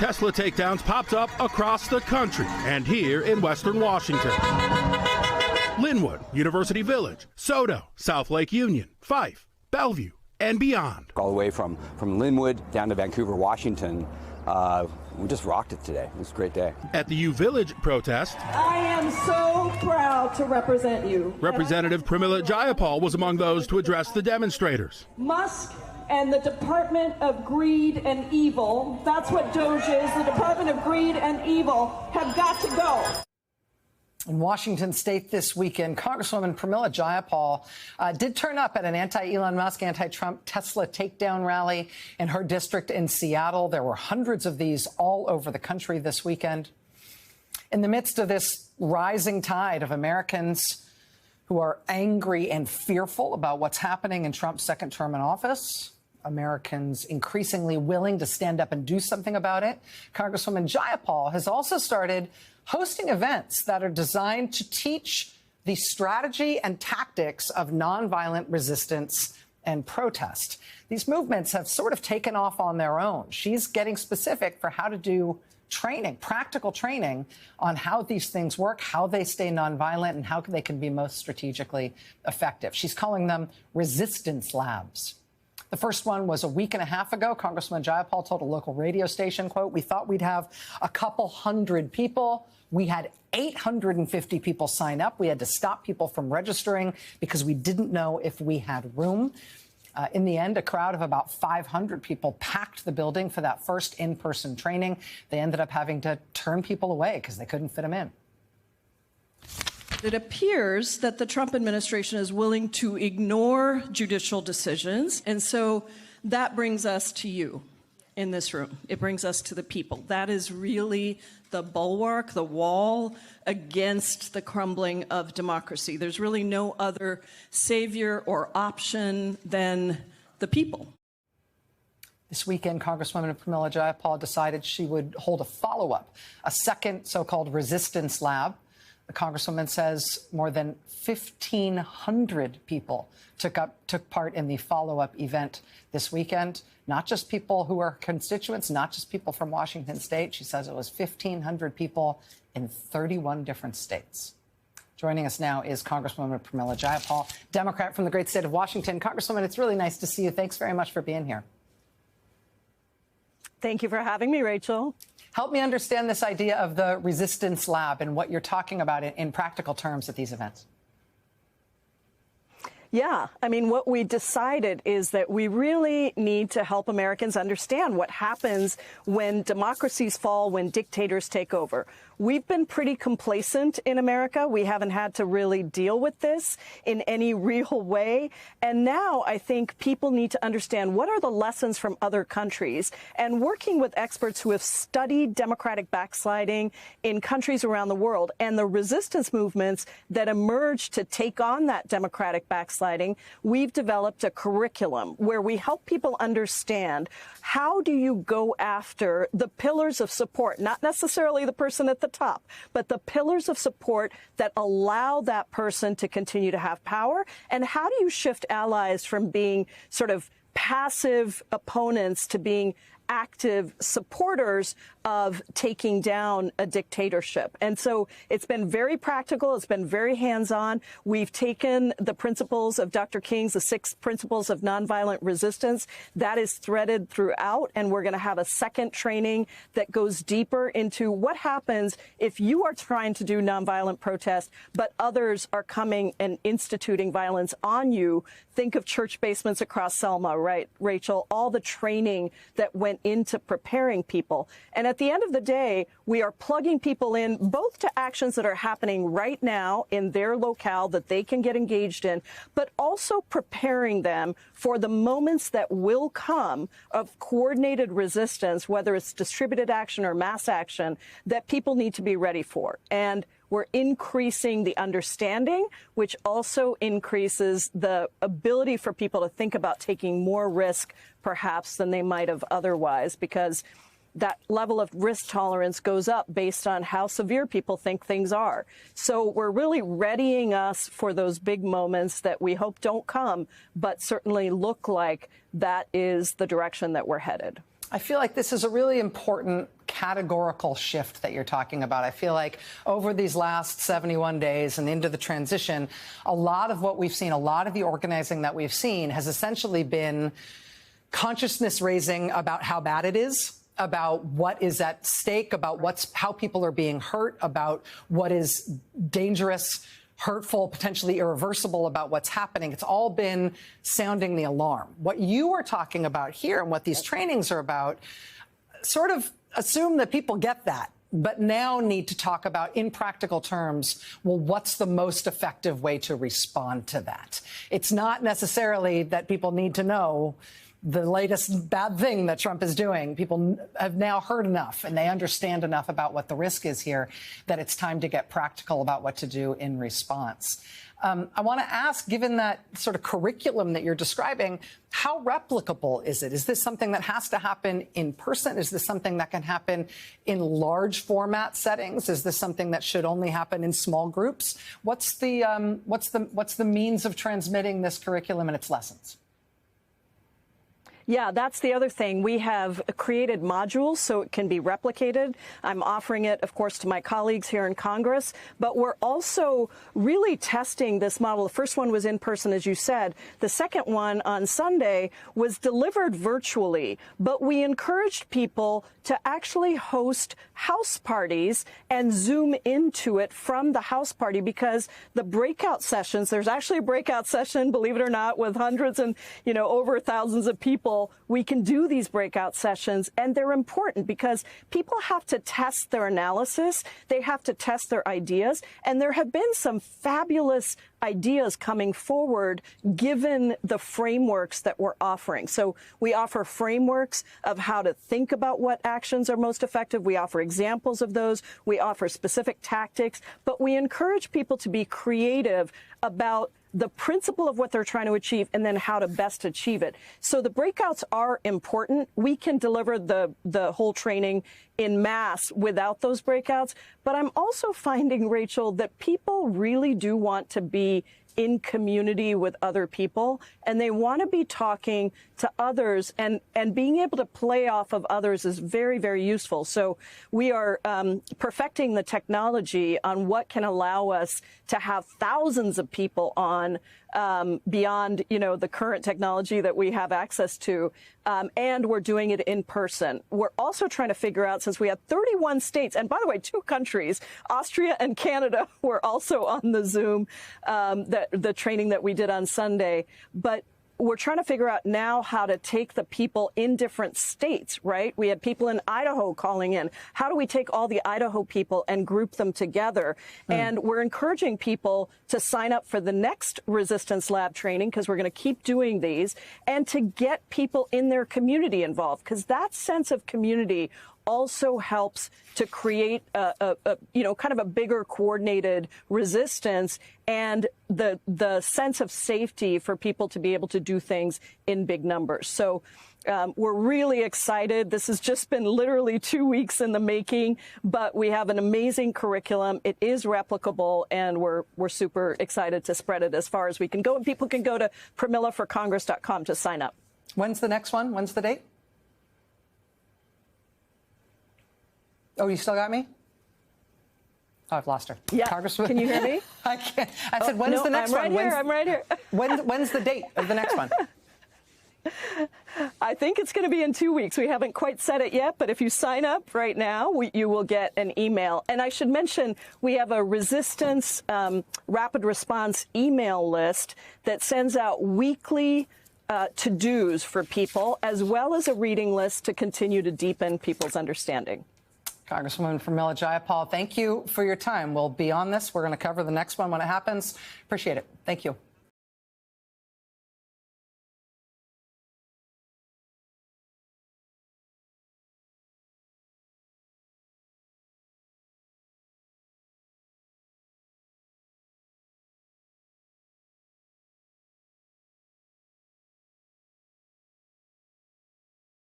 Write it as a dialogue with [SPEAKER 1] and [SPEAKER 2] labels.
[SPEAKER 1] Tesla takedowns popped up across the country and here in Western Washington. Linwood, University Village, Soto, South Lake Union, Fife, Bellevue, and beyond.
[SPEAKER 2] All the way from Linwood down to Vancouver, Washington. We just rocked it today. It was a great day.
[SPEAKER 1] At the U Village protest,
[SPEAKER 3] I am so proud to represent you.
[SPEAKER 1] Representative Pramila Jayapal was among those to address the demonstrators.
[SPEAKER 3] Musk and the Department of Greed and Evil, that's what DOGE is, the Department of Greed and Evil, have got to go.
[SPEAKER 4] In Washington state this weekend, Congresswoman Pramila Jayapal did turn up at an anti-Elon Musk, anti-Trump Tesla takedown rally in her district in Seattle. There were hundreds of these all over the country this weekend. In the midst of this rising tide of Americans who are angry and fearful about what's happening in Trump's second term in office, Americans increasingly willing to stand up and do something about it, Congresswoman Jayapal has also started hosting events that are designed to teach the strategy and tactics of nonviolent resistance and protest. These movements have sort of taken off on their own. She's getting specific for how to do training, practical training on how these things work, how they stay nonviolent, and how they can be most strategically effective. She's calling them resistance labs. The first one was a week and a half ago. Congresswoman Jayapal told a local radio station, quote, "We thought we'd have a couple hundred people. We had 850 people sign up. We had to stop people from registering because we didn't know if we had room." In the end, a crowd of about 500 people packed the building for that first in-person training. They ended up having to turn people away because they couldn't fit them in.
[SPEAKER 5] It appears that the Trump administration is willing to ignore judicial decisions, and so that brings us to you in this room. It brings us to the people. That is really the bulwark, the wall against the crumbling of democracy. There's really no other savior or option than the people.
[SPEAKER 4] This weekend, Congresswoman Pramila Jayapal decided she would hold a follow-up, a second so-called resistance lab. The Congresswoman says more than 1,500 people took part in the follow-up event this weekend. Not just people who are constituents, not just people from Washington state. She says it was 1,500 people in 31 different states. Joining us now is Congresswoman Pramila Jayapal, Democrat from the great state of Washington. Congresswoman, it's really nice to see you. Thanks very much for being here.
[SPEAKER 5] Thank you for having me, Rachel.
[SPEAKER 4] Help me understand this idea of the resistance lab and what you're talking about in practical terms at these events.
[SPEAKER 5] Yeah, I mean, what we decided is that we really need to help Americans understand what happens when democracies fall, when dictators take over. We've been pretty complacent in America. We haven't had to really deal with this in any real way. And now I think people need to understand what are the lessons from other countries, and working with experts who have studied democratic backsliding in countries around the world and the resistance movements that emerged to take on that democratic backsliding. We've developed a curriculum where we help people understand how do you go after the pillars of support, not necessarily the person at the top, but the pillars of support that allow that person to continue to have power. And how do you shift allies from being sort of passive opponents to being active supporters of taking down a dictatorship? And so it's been very practical. It's been very hands-on. We've taken the principles of Dr. King's, the 6 principles of nonviolent resistance. That is threaded throughout. And we're going to have a second training that goes deeper into what happens if you are trying to do nonviolent protest, but others are coming and instituting violence on you. Think of church basements across Selma, right, Rachel? All the training that went into preparing people. And at the end of the day, we are plugging people in both to actions that are happening right now in their locale that they can get engaged in, but also preparing them for the moments that will come of coordinated resistance, whether it's distributed action or mass action, that people need to be ready for. And we're increasing the understanding, which also increases the ability for people to think about taking more risk, perhaps, than they might have otherwise, because that level of risk tolerance goes up based on how severe people think things are. So we're really readying us for those big moments that we hope don't come, but certainly look like that is the direction that we're headed.
[SPEAKER 4] I feel like this is a really important categorical shift that you're talking about. I feel like over these last 71 days and into the transition, a lot of what we've seen, a lot of the organizing that we've seen has essentially been consciousness raising about how bad it is, about what is at stake, about how people are being hurt, about what is dangerous, hurtful, potentially irreversible about what's happening. It's all been sounding the alarm. What you are talking about here and what these trainings are about sort of assume that people get that, but now need to talk about in practical terms, well, what's the most effective way to respond to that? It's not necessarily that people need to know the latest bad thing that Trump is doing. People have now heard enough and they understand enough about what the risk is here that it's time to get practical about what to do in response. I want to ask, given that sort of curriculum that you're describing, how replicable is it? Is this something that has to happen in person? Is this something that can happen in large format settings? Is this something that should only happen in small groups? What's the means of transmitting this curriculum and its lessons?
[SPEAKER 5] Yeah, that's the other thing. We have created modules so it can be replicated. I'm offering it, of course, to my colleagues here in Congress, but we're also really testing this model. The first one was in person, as you said. The second one on Sunday was delivered virtually, but we encouraged people to actually host house parties and Zoom into it from the house party, because the breakout sessions, there's actually a breakout session, believe it or not, with hundreds and, over thousands of people. We can do these breakout sessions, and they're important because people have to test their analysis. They have to test their ideas. And there have been some fabulous ideas coming forward given the frameworks that we're offering. So we offer frameworks of how to think about what actions are most effective. We offer examples of those. We offer specific tactics, but we encourage people to be creative about the principle of what they're trying to achieve and then how to best achieve it. So the breakouts are important. We can deliver the whole training in mass without those breakouts. But I'm also finding, Rachel, that people really do want to be in community with other people, and they want to be talking to others, and being able to play off of others is very, very useful. So we are perfecting the technology on what can allow us to have thousands of people on beyond, the current technology that we have access to. And we're doing it in person. We're also trying to figure out, since we have 31 states, and by the way, 2 countries, Austria and Canada, were also on the Zoom, the training that we did on Sunday. But we're trying to figure out now how to take the people in different states, right? We had people in Idaho calling in. How do we take all the Idaho people and group them together? And we're encouraging people to sign up for the next Resistance Lab training, because we're going to keep doing these, and to get people in their community involved, because that sense of community also helps to create kind of a bigger coordinated resistance, and the sense of safety for people to be able to do things in big numbers. So we're really excited. This has just been literally 2 weeks in the making, but we have an amazing curriculum. It is replicable, and we're super excited to spread it as far as we can go. And people can go to PramilaForCongress.com to sign up.
[SPEAKER 4] When's the next one? When's the date? Oh, you still got me? Oh, I've lost her.
[SPEAKER 5] Yeah.
[SPEAKER 4] Congresswoman.
[SPEAKER 5] Can you hear me?
[SPEAKER 4] I can't. I said, when's the next one?
[SPEAKER 5] I'm right here.
[SPEAKER 4] When's the date of the next one?
[SPEAKER 5] I think it's going to be in 2 weeks. We haven't quite said it yet, but if you sign up right now, you will get an email. And I should mention, we have a resistance rapid response email list that sends out weekly to-dos for people, as well as a reading list to continue to deepen people's understanding.
[SPEAKER 4] Congresswoman Pramila Jayapal, thank you for your time. We'll be on this. We're going to cover the next one when it happens. Appreciate it. Thank you.